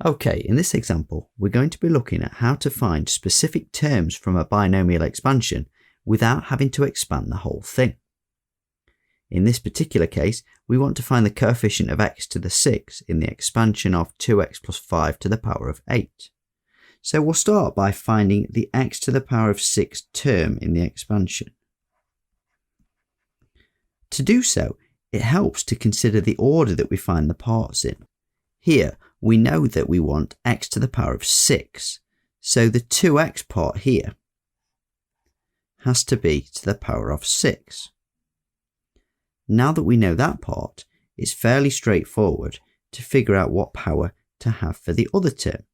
Okay, in this example, we're going to be looking at how to find specific terms from a binomial expansion without having to expand the whole thing. In this particular case, we want to find the coefficient of x to the 6 in the expansion of 2x plus 5 to the power of 8. So we'll start by finding the x to the power of 6 term in the expansion. To do so, it helps to consider the order that we find the parts in. Here, we know that we want x to the power of 6, so the 2x part here has to be to the power of 6. Now that we know that part, it's fairly straightforward to figure out what power to have for the other term,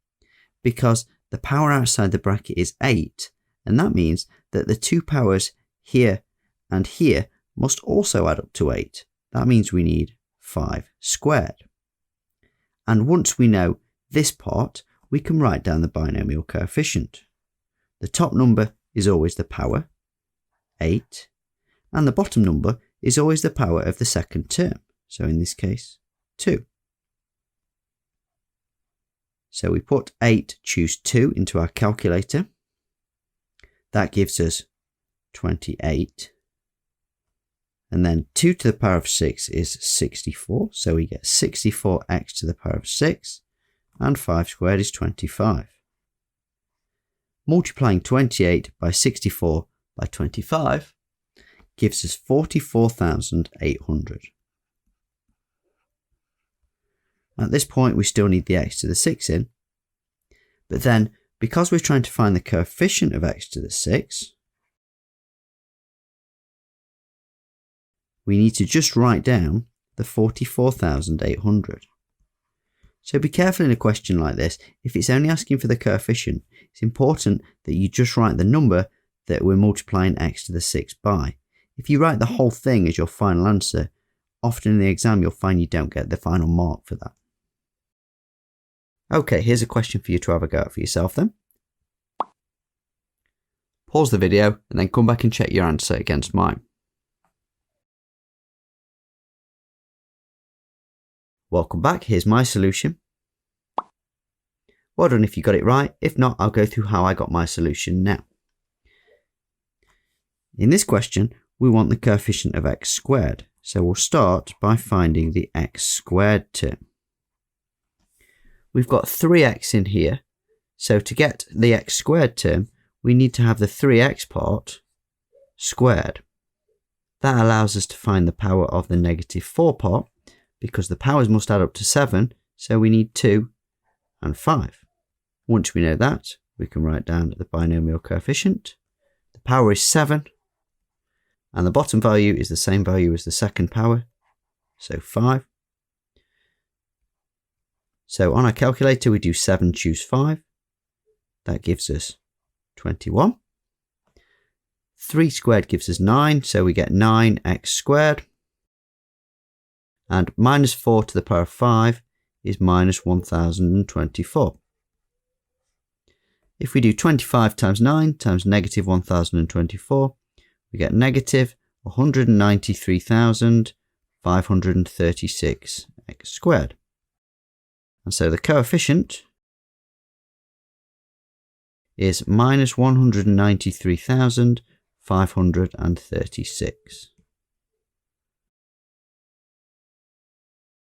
because the power outside the bracket is 8, and that means that the two powers here and here must also add up to 8. That means we need 5 squared. And once we know this part, we can write down the binomial coefficient. The top number is always the power, 8, and the bottom number is always the power of the second term, so in this case 2. So we put 8, choose 2 into our calculator. That gives us 28. And then 2 to the power of 6 is 64, so we get 64x to the power of 6, and 5 squared is 25. Multiplying 28 by 64 by 25 gives us 44,800. At this point we still need the x to the 6 in, but then because we're trying to find the coefficient of x to the 6, we need to just write down the 44,800. So be careful in a question like this. If it's only asking for the coefficient, it's important that you just write the number that we're multiplying x to the 6 by. If you write the whole thing as your final answer, often in the exam you'll find you don't get the final mark for that. Okay, here's a question for you to have a go at for yourself then. Pause the video and then come back and check your answer against mine. Welcome back, here's my solution. Well done if you got it right. If not, I'll go through how I got my solution now. In this question, we want the coefficient of x squared, so we'll start by finding the x squared term. We've got 3x in here, so to get the x squared term, we need to have the 3x part squared. That allows us to find the power of the negative 4 part, because the powers must add up to 7, so we need 2 and 5. Once we know that, we can write down the binomial coefficient. The power is 7, and the bottom value is the same value as the second power, so 5. So on our calculator we do 7 choose 5. That gives us 21. 3 squared gives us 9, so we get 9x squared. And minus 4 to the power of 5 is minus 1024. If we do 25 times 9 times negative 1024, we get negative 193,536 x squared. And so the coefficient is minus 193,536.